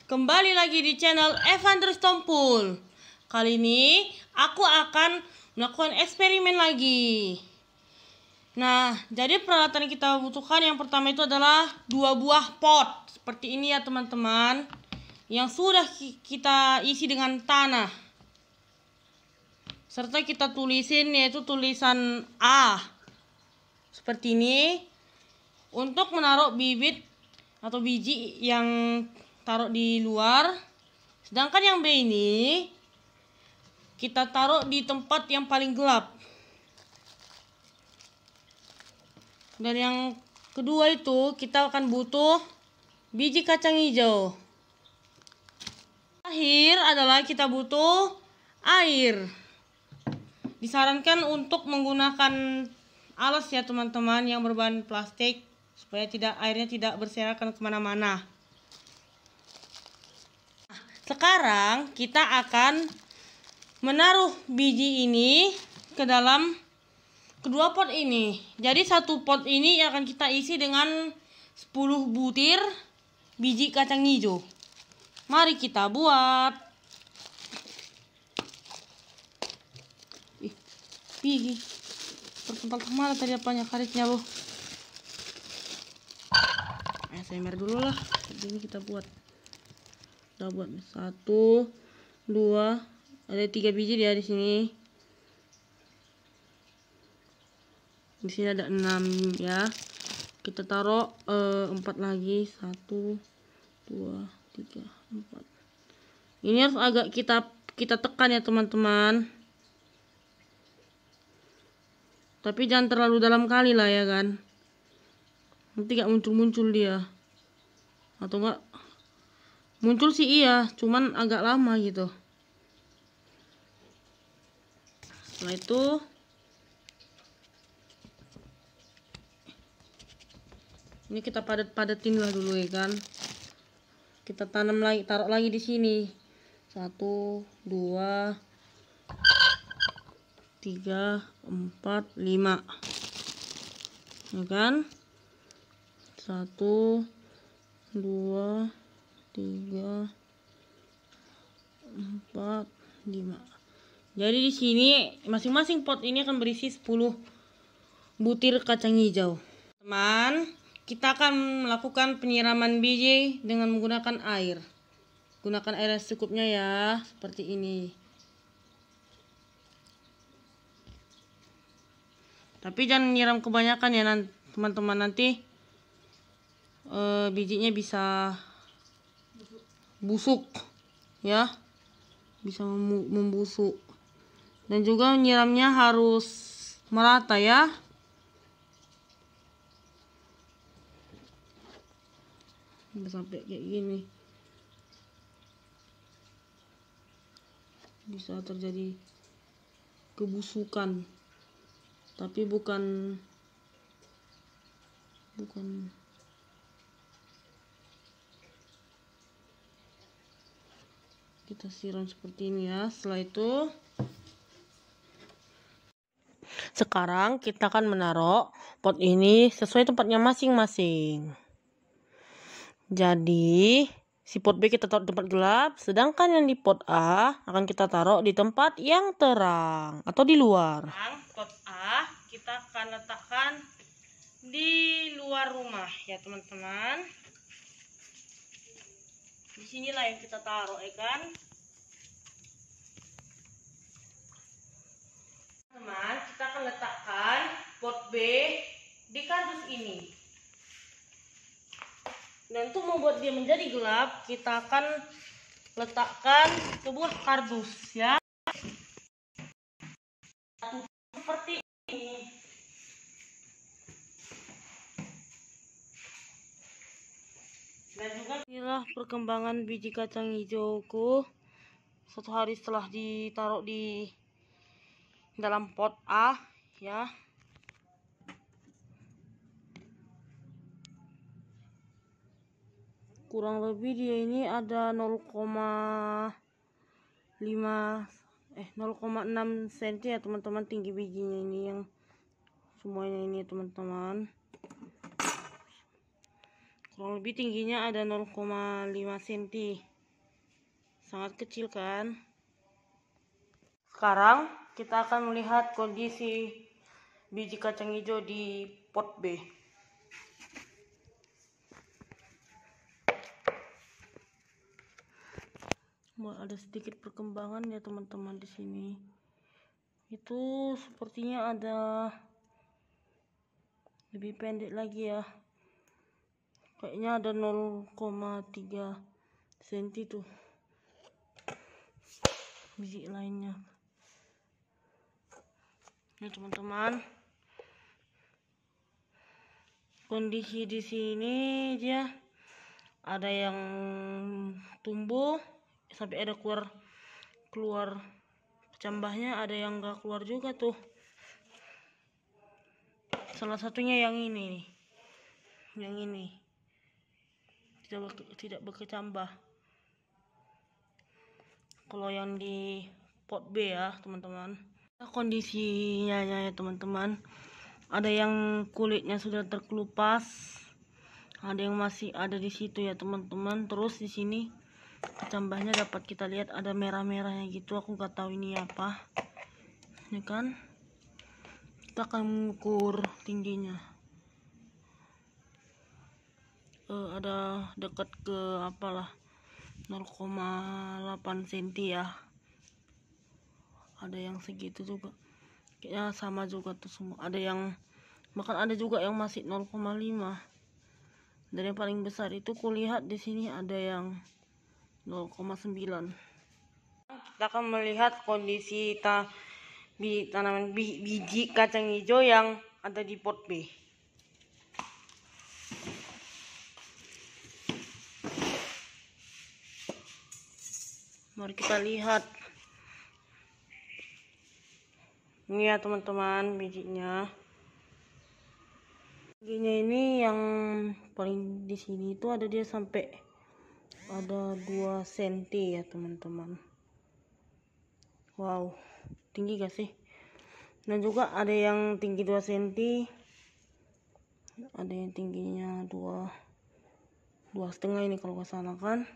Kembali lagi di channel Evandrus Tompul. Kali ini aku akan melakukan eksperimen lagi. Nah, jadi peralatan yang kita butuhkan yang pertama itu adalah 2 buah pot. Seperti ini ya teman-teman. Yang sudah kita isi dengan tanah. Serta kita tulisin yaitu tulisan A. Seperti ini. Untuk menaruh bibit atau biji yang taruh di luar. Sedangkan yang B ini kita taruh di tempat yang paling gelap. Dan yang kedua itu kita akan butuh biji kacang hijau. Terakhir adalah kita butuh air. Disarankan untuk menggunakan alas ya teman-teman yang berbahan plastik supaya airnya tidak berserakan kemana-mana. Sekarang kita akan menaruh biji ini ke dalam kedua pot ini. Jadi satu pot ini akan kita isi dengan 10 butir biji kacang hijau. Mari kita buat. Ih, terpental kemana tadi apanya karetnya loh. Semer dulu lah. Ini kita buat. Kita buat 1, 2, ada 3 biji dia di sini. Di sini ada 6 ya. Kita taruh 4 lagi. 1, 2, 3, 4. Ini harus agak kita tekan ya teman-teman. Tapi jangan terlalu dalam kali lah ya kan. Nanti gak muncul-muncul dia. Atau enggak muncul sih iya, cuman agak lama gitu. Setelah itu ini kita padat-padatin lah dulu ya kan. Kita tanam lagi, taruh lagi di sini. 1, 2, 3, 4, 5. Ya kan? 1, 2, 3, 4, 5. Jadi di sini masing-masing pot ini akan berisi 10 butir kacang hijau. Teman, kita akan melakukan penyiraman biji dengan menggunakan air. Gunakan air yang secukupnya ya, seperti ini. Tapi jangan nyiram kebanyakan ya teman-teman, nanti bijinya bisa busuk ya, bisa membusuk. Dan juga nyiramnya harus merata ya. Sampai kayak gini bisa terjadi kebusukan, tapi bukan kita siram seperti ini ya. Setelah itu sekarang kita akan menaruh pot ini sesuai tempatnya masing-masing. Jadi si pot B kita taruh di tempat gelap, sedangkan yang di pot A akan kita taruh di tempat yang terang atau di luar. Pot A kita akan letakkan di luar rumah ya teman-teman. Di sinilah yang kita taruh ya kan. Teman, kita akan letakkan pot B di kardus ini. Dan untuk membuat dia menjadi gelap, kita akan letakkan sebuah kardus ya. Seperti ini. Dan juga inilah perkembangan biji kacang hijauku 1 hari setelah ditaruh di dalam pot A ya. Kurang lebih dia ini ada 0,6 cm ya teman-teman, tinggi bijinya ini yang semuanya ini teman-teman. Kurang lebih tingginya ada 0,5 cm. sangat kecil kan. Sekarang kita akan melihat kondisi biji kacang hijau di pot B. Ada sedikit perkembangan ya teman-teman di sini. Itu sepertinya ada lebih pendek lagi ya. Kayaknya ada 0,3 cm tuh biji lainnya. Ini teman-teman, kondisi di sini dia ada yang tumbuh sampai ada keluar kecambahnya, ada yang enggak keluar juga tuh. Salah satunya yang ini nih. Yang ini tidak berkecambah. Kalau yang di pot B ya teman-teman, kondisinya ya teman-teman, ada yang kulitnya sudah terkelupas, ada yang masih ada di situ ya teman-teman. Terus di sini kecambahnya dapat kita lihat ada merah-merahnya gitu, aku nggak tahu ini apa. Ini kan kita akan mengukur tingginya. Ada dekat ke apalah 0,8 cm ya. Ada yang segitu juga, kayaknya sama juga tuh semua. Ada yang bahkan ada juga yang masih 0,5. Dan yang paling besar itu kulihat di sini ada yang 0,9. Kita akan melihat kondisi tanaman biji kacang hijau yang ada di pot B. Mari kita lihat. Ini ya teman-teman bijinya. Bijinya ini yang paling di sini itu ada dia sampai ada 2 cm ya teman-teman. Wow, tinggi gak sih? Dan juga ada yang tinggi 2 cm, ada yang tingginya 2,5 ini kalau nggak salah kan.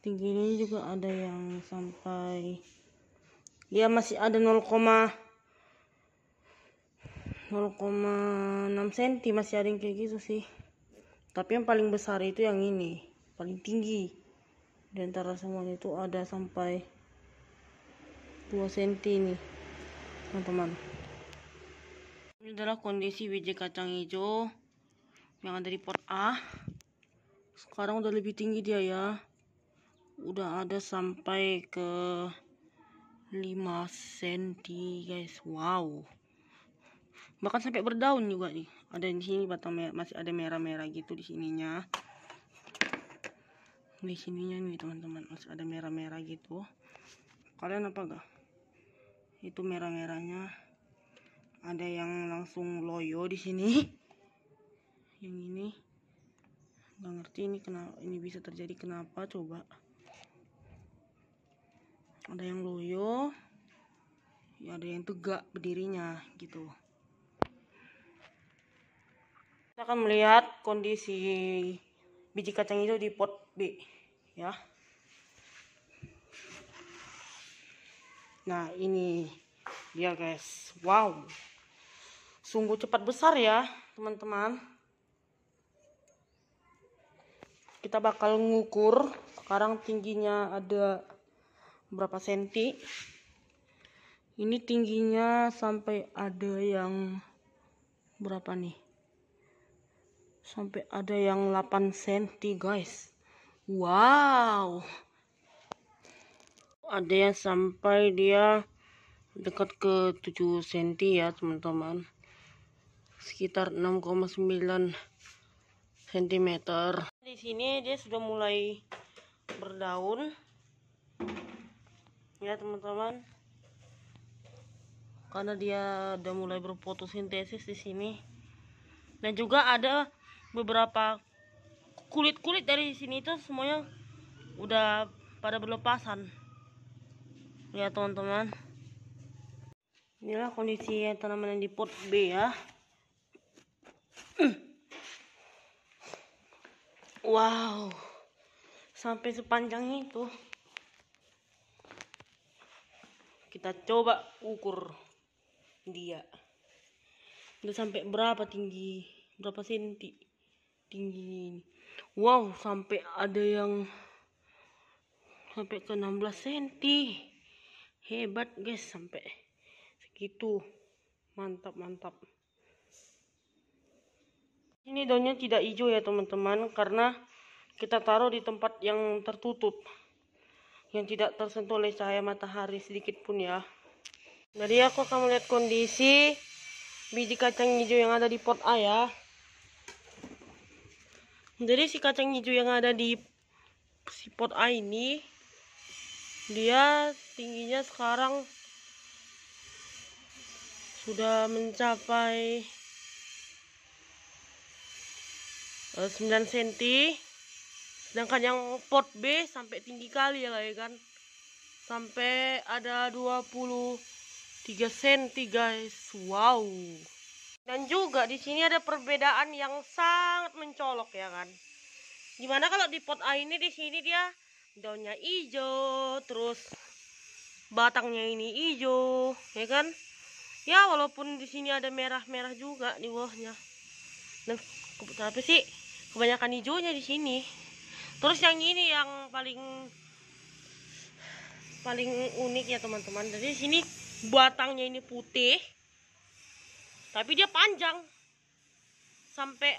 Tinggi ini juga ada yang sampai dia masih ada 0,6 cm, masih ada yang kayak gitu sih. Tapi yang paling besar itu yang ini, paling tinggi. Di antara semuanya itu ada sampai 2 cm nih teman-teman. Ini adalah kondisi biji kacang hijau yang ada di pot A. Sekarang udah lebih tinggi dia ya, udah ada sampai ke 5 cm guys. Wow, bahkan sampai berdaun juga nih. Ada di sini batang masih ada merah-merah gitu di sininya. Di sininya nih teman-teman masih ada merah-merah gitu. Kalian apa gak? Itu merah-merahnya. Ada yang langsung loyo di sini. Yang ini nggak ngerti ini kenapa ini bisa terjadi, kenapa coba. Ada yang loyo, ya ada yang tegak berdirinya gitu. Kita akan melihat kondisi biji kacang hijau di pot B ya. Nah ini dia guys. Wow, sungguh cepat besar ya teman-teman. Kita bakal ngukur sekarang tingginya ada berapa senti. Ini tingginya sampai ada yang berapa nih, sampai ada yang 8 cm guys. Wow, ada yang sampai dia dekat ke 7 cm ya teman-teman, sekitar 6,9 cm. Di sini dia sudah mulai berdaun ya teman-teman, karena dia udah mulai berfotosintesis di sini. Dan juga ada beberapa kulit-kulit dari sini itu semuanya udah pada berlepasan ya teman-teman. Inilah kondisi tanaman yang di pot B ya. Wow, sampai sepanjang itu. Kita coba ukur dia. Udah sampai berapa tinggi? Berapa senti tinggi ini? Wow, sampai ada yang sampai ke 16 cm. Hebat guys, sampai segitu. Mantap. Ini daunnya tidak hijau ya teman-teman, karena kita taruh di tempat yang tertutup, yang tidak tersentuh oleh cahaya matahari sedikit pun ya. Jadi aku akan melihat kondisi biji kacang hijau yang ada di pot A ya. Jadi si kacang hijau yang ada di si pot A ini, dia tingginya sekarang sudah mencapai 9 cm. Sedangkan yang pot B sampai tinggi kali ya kan. Sampai ada 23 cm guys. Wow. Dan juga di sini ada perbedaan yang sangat mencolok ya kan. Dimana kalau di pot A ini, di sini dia daunnya hijau, terus batangnya ini hijau, ya kan? Ya walaupun di sini ada merah-merah juga di bawahnya. Dan tapi sih kebanyakan hijaunya di sini. Terus yang ini yang paling unik ya teman-teman. Jadi di sini batangnya ini putih, tapi dia panjang sampai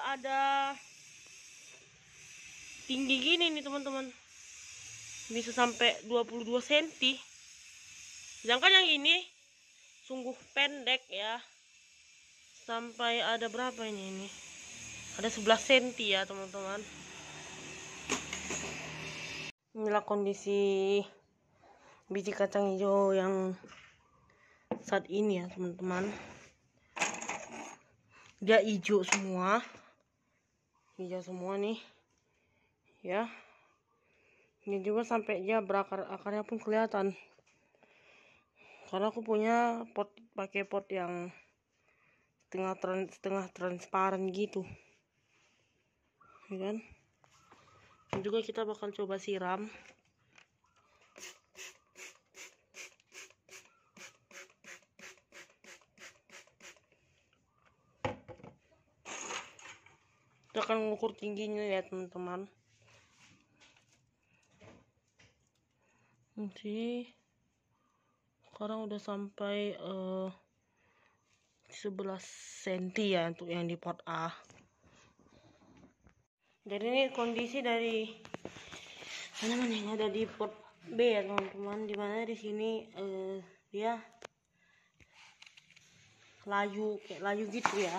ada tinggi gini nih teman-teman, bisa sampai 22 cm. Sedangkan yang ini sungguh pendek ya, sampai ada berapa ini ada 11 cm ya teman-teman. Inilah kondisi biji kacang hijau yang saat ini ya teman-teman. Dia hijau semua nih ya. Ini juga sampai dia berakar, akarnya pun kelihatan. Karena aku punya pot, pakai pot yang setengah transparan gitu, ya kan. Dan juga kita bakal coba siram. Kita akan mengukur tingginya ya teman-teman. Nanti sekarang udah sampai 11 cm ya untuk yang di pot A. Jadi ini kondisi dari tanaman yang ada di pot B ya teman-teman. Dimana di sini dia kayak layu gitu ya.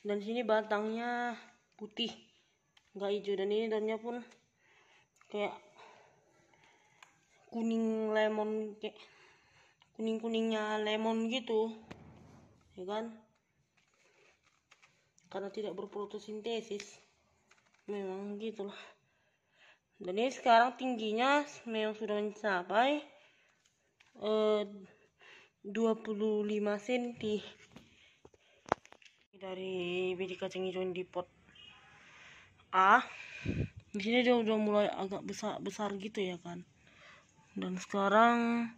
Dan sini batangnya putih, nggak hijau. Dan ini daunnya pun kayak kuning lemon, kayak kuning-kuningnya lemon gitu, ya kan? Karena tidak berfotosintesis, memang gitulah. Dan ini sekarang tingginya memang sudah mencapai 25 cm dari biji kacang hijau di pot A. Di sini dia udah mulai agak besar gitu ya kan. Dan sekarang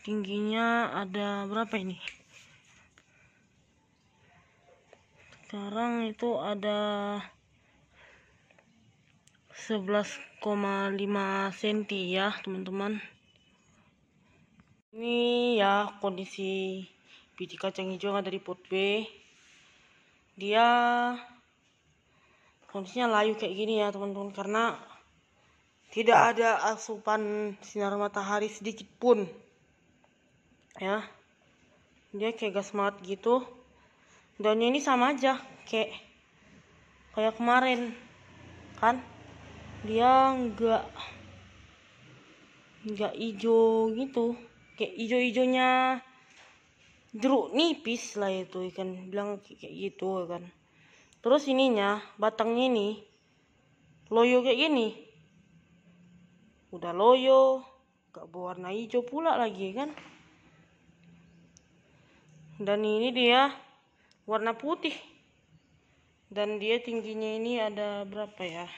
tingginya ada berapa ini? Sekarang itu ada 11,5 cm ya teman-teman. Ini ya kondisi biji kacang hijau yang ada di pot B. Dia kondisinya layu kayak gini ya teman-teman, karena tidak ada asupan sinar matahari sedikit pun ya. Dia kayak gas mat gitu. Daunnya ini sama aja kayak kemarin kan. Dia nggak hijau gitu, kayak hijau-hijaunya jeruk nipis lah itu, ikan bilang kayak gitu kan. Terus ininya, batangnya ini loyo kayak gini, udah loyo, gak berwarna hijau pula lagi kan. Dan ini dia warna putih, dan dia tingginya ini ada berapa ya,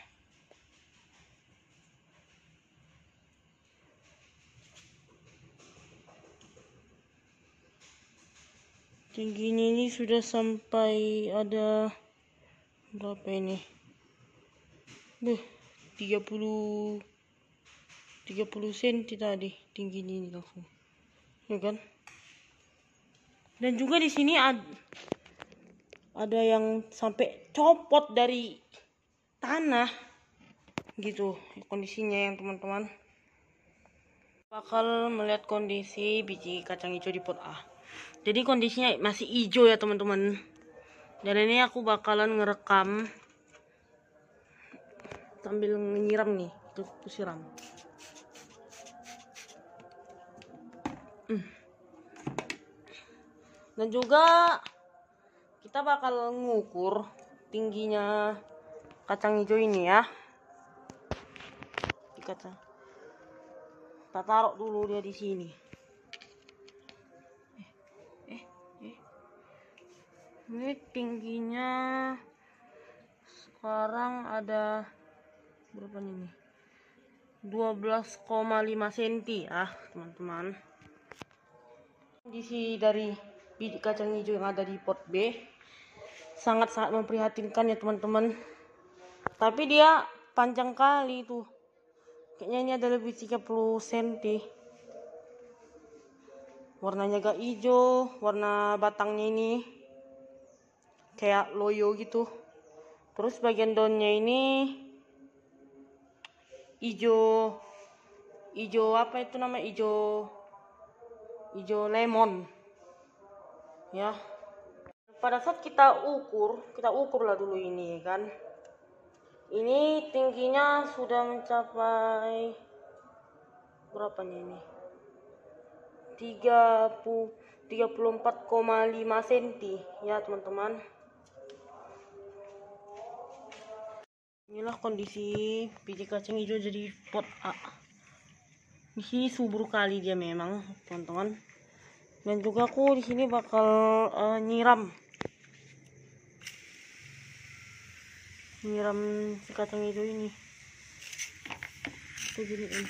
tingginya ini sudah sampai ada berapa ini? 30 cm tadi tingginya ini langsung. Ya kan? Dan juga di sini ada yang sampai copot dari tanah gitu kondisinya yang teman-teman. Bakal melihat kondisi biji kacang hijau di pot A. Jadi kondisinya masih hijau ya teman-teman. Dan ini aku bakalan ngerekam sambil nyiram nih, aku siram. Dan juga kita bakal ngukur tingginya kacang hijau ini ya. Kita taruh dulu dia di sini. Ini tingginya sekarang ada berapa nih? 12,5 cm ya teman-teman. Kondisi dari biji kacang hijau yang ada di pot B sangat-sangat memprihatinkan ya teman-teman. Tapi dia panjang kali tuh. Kayaknya ini ada lebih 30 cm. Warnanya agak hijau, warna batangnya ini kayak loyo gitu. Terus bagian daunnya ini hijau apa itu namanya, hijau lemon ya. Pada saat kita ukur lah dulu ini kan. Ini tingginya sudah mencapai berapa nih ini? 34,5 cm ya teman-teman. Inilah kondisi biji kacang hijau jadi pot A. Di sini subur kali dia memang teman-teman. Dan juga aku di sini bakal nyiram si kacang hijau ini. Aku giniin.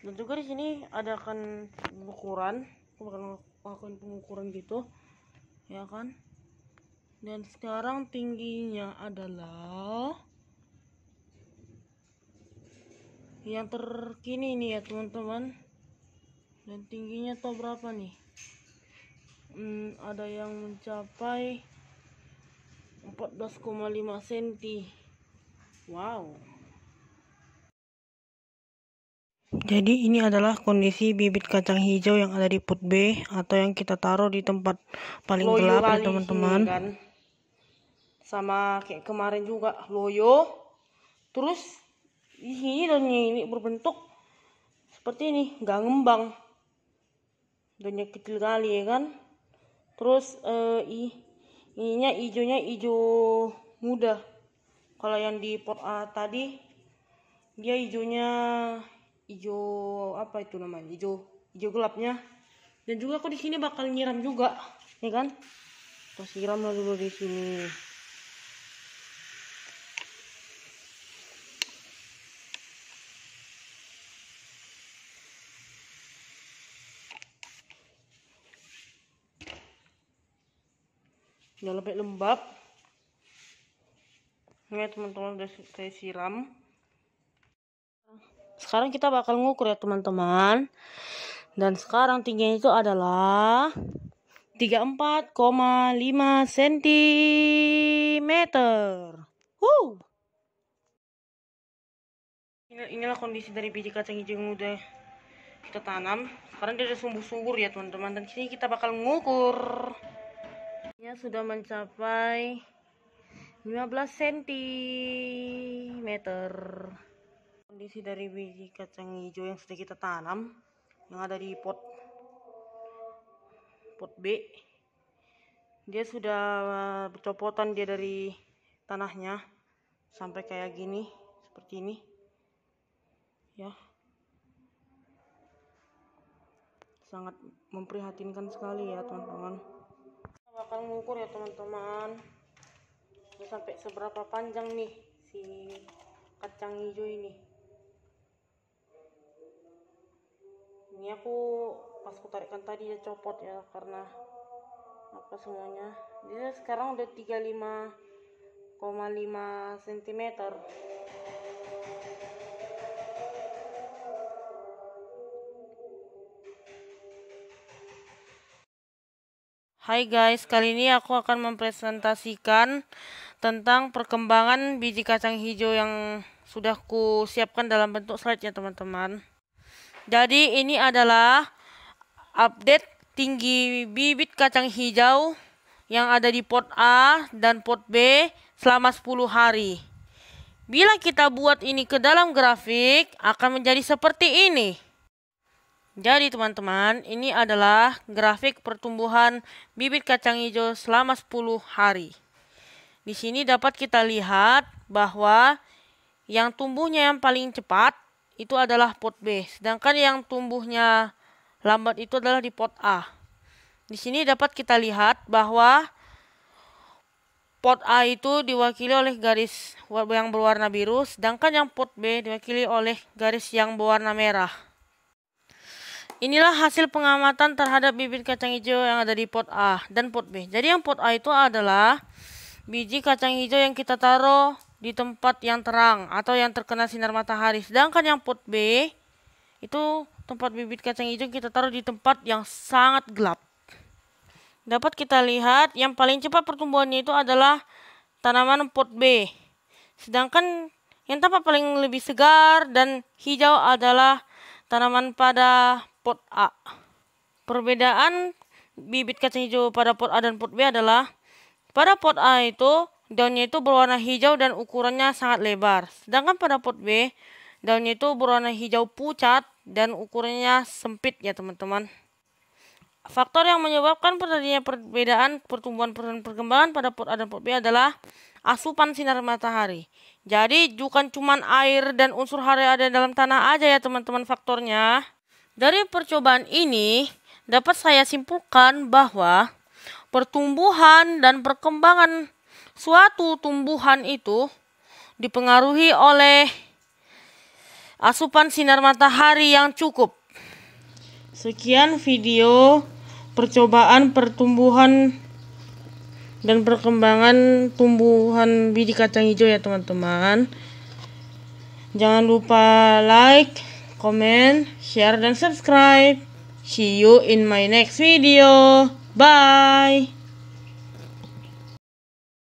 Dan juga di sini adakan pengukuran. Aku bakal lakukan pengukuran gitu, ya kan? Dan sekarang tingginya adalah yang terkini nih ya teman-teman. Dan tingginya tuh berapa nih? Ada yang mencapai 14,5 cm. Wow. Jadi ini adalah kondisi bibit kacang hijau yang ada di pot B atau yang kita taruh di tempat paling gelap ya teman-teman. Kan? Sama kayak kemarin juga loyo. Terus di sini daunnya ini berbentuk seperti ini, nggak ngembang. Daunnya kecil kali ya kan. Terus ininya hijaunya hijau muda. Kalau yang di pot A tadi dia hijaunya hijau apa itu namanya, hijau gelapnya. Dan juga aku di sini bakal nyiram juga, ya kan? Kita siram dulu di sini. Udah lebih lembab. Ini teman-teman udah saya siram. Sekarang kita bakal ngukur ya teman-teman. Dan sekarang tingginya itu adalah 34,5 cm. Inilah kondisi dari biji kacang hijau yang udah kita tanam. Sekarang dia udah subur ya teman-teman. Dan sini kita bakal ngukur. Ini sudah mencapai 15 cm. Kondisi dari biji kacang hijau yang sudah kita tanam yang ada di pot B, dia sudah bercopotan dia dari tanahnya sampai kayak gini, seperti ini ya. Sangat memprihatinkan sekali ya teman-teman. Kita bakal mengukur ya teman-teman. Tuh, sampai seberapa panjang nih si kacang hijau ini. Ini aku pas ku tarikkan tadi dia copot ya, karena apa semuanya. Dia sekarang udah 35,5 cm. Hai guys, kali ini aku akan mempresentasikan tentang perkembangan biji kacang hijau yang sudah ku siapkan dalam bentuk slide ya teman-teman. Jadi ini adalah update tinggi bibit kacang hijau yang ada di pot A dan pot B selama 10 hari. Bila kita buat ini ke dalam grafik, akan menjadi seperti ini. Jadi teman-teman, ini adalah grafik pertumbuhan bibit kacang hijau selama 10 hari. Di sini dapat kita lihat bahwa yang tumbuhnya yang paling cepat itu adalah pot B, sedangkan yang tumbuhnya lambat itu adalah di pot A. Di sini dapat kita lihat bahwa pot A itu diwakili oleh garis yang berwarna biru, sedangkan yang pot B diwakili oleh garis yang berwarna merah. Inilah hasil pengamatan terhadap bibit kacang hijau yang ada di pot A dan pot B. Jadi yang pot A itu adalah biji kacang hijau yang kita taruh di tempat yang terang atau yang terkena sinar matahari. Sedangkan yang pot B itu tempat bibit kacang hijau kita taruh di tempat yang sangat gelap. Dapat kita lihat yang paling cepat pertumbuhannya itu adalah tanaman pot B. Sedangkan yang tampak paling lebih segar dan hijau adalah tanaman pada pot A. Perbedaan bibit kacang hijau pada pot A dan pot B adalah pada pot A itu daunnya itu berwarna hijau dan ukurannya sangat lebar. Sedangkan pada pot B daunnya itu berwarna hijau pucat dan ukurannya sempit ya teman-teman. Faktor yang menyebabkan terjadinya perbedaan pertumbuhan dan perkembangan pada pot A dan pot B adalah asupan sinar matahari. Jadi bukan cuma air dan unsur hara ada dalam tanah aja ya teman-teman faktornya. Dari percobaan ini dapat saya simpulkan bahwa pertumbuhan dan perkembangan suatu tumbuhan itu dipengaruhi oleh asupan sinar matahari yang cukup. Sekian video percobaan pertumbuhan dan perkembangan tumbuhan biji kacang hijau ya teman-teman. Jangan lupa like, comment, share, dan subscribe. See you in my next video. Bye.